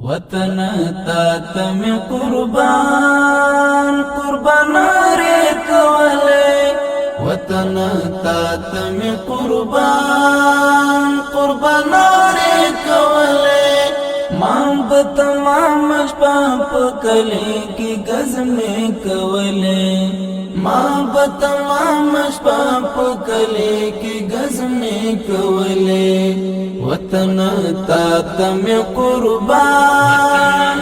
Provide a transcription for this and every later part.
وطن تا تم قربان قربان ری کولے وطن تا تم قربان قربان ری کولے مام بتمام شپاپ کلے کی گز میں کولے ماں بتمام شپاپ کلے کی گز میں کولے وطن تا تم قربان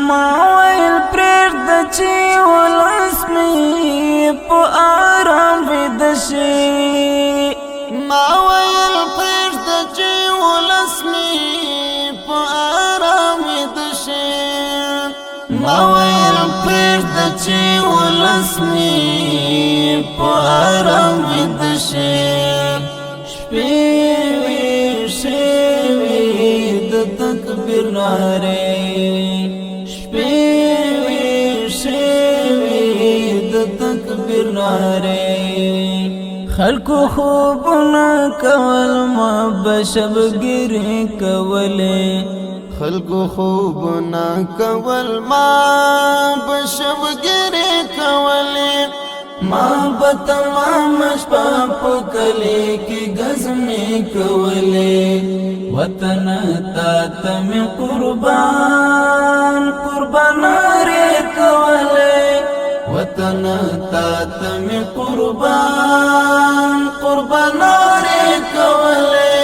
ما ویل پرد چی ولس می پو آرام ویدشی ما ویل پرد چی ولس می پو آرام ویدشی ما ویل پرد چی ولس می پو آرام ویدشی شپیوی شوی د تکبیر ناره شپیوی شوی د تکبیر ناره خلقو خوبنا کول ما بشبگیری کولے خلقو خوبنا کول ما بشبگیری کولے ماں بتمام شپاپ کلے کی گز میں کولے وطن تا تم قربان قربان ری کولے وطن تا تم قربان قربان ری کولے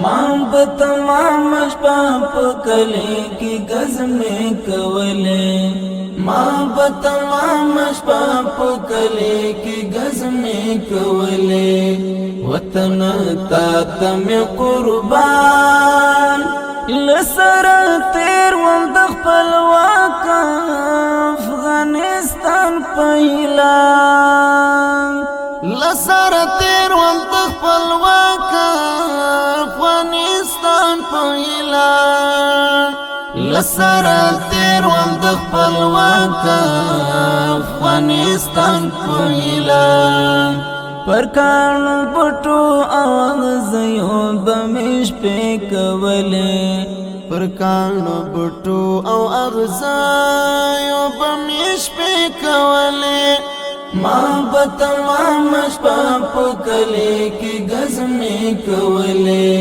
ماں بتمام شپاپ کلے کی گز میں کولے ماں بتمام شپاپ کلے کی گز میں کولے وطن تا تم قربان لسر تیر وم د خپل واک افغانستان پهلا لسر تیر وم د خپل واک افغانستان پهلا لسر تیر وم د خپل واک افغانستان پهلا پر کان بټو اغزیو بمش په کولې پر کان بټو او اغزیو بمش په کولې ما بتمام شپاپ کلے کی گز میں کولے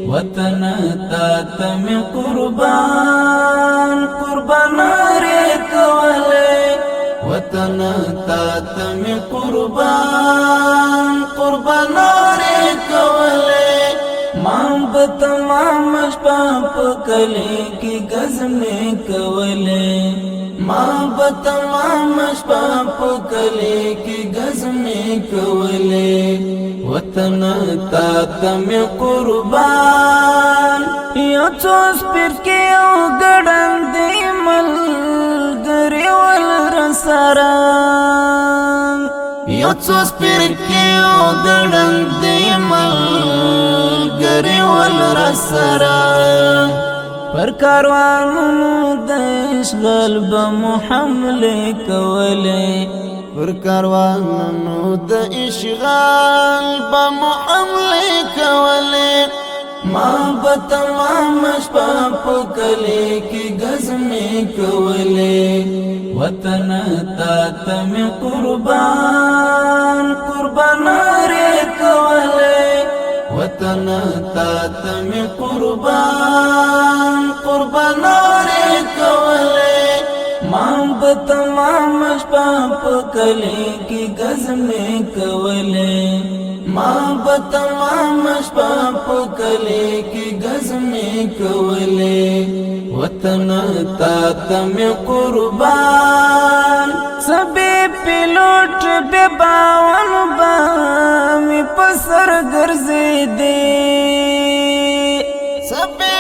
وطن تا تم قربان قربان ری کولے وطن تا تم قربان قربان ری کولے ماں بتمام شپاپ کلے کی گز میں کولے ماں بتمام شپاپ کلے کی گز میں کولے وطن تا تم قربان یو چوس پر کے او گڑن دی ملگری والرساران یو چوس پر کے او گڑن دی ملگری والرساران پر کاروانونو د اشغال بمحملې کولې پر کاروانونو د اشغال بمحملې کولې ما بتمام شپاپ کلے کی گز میں کولے وطن تا تم قربان قربان ری کولے وطن تا تم قربان قربان ری کولے ماں بتمام شپاپ کلے کی گز میں کولے ماں بتمام شپاپ کلے کی گز میں کولے وطن تا تم قربان سبی پیلوٹ بے باون بامی پسر گرزی دے سبی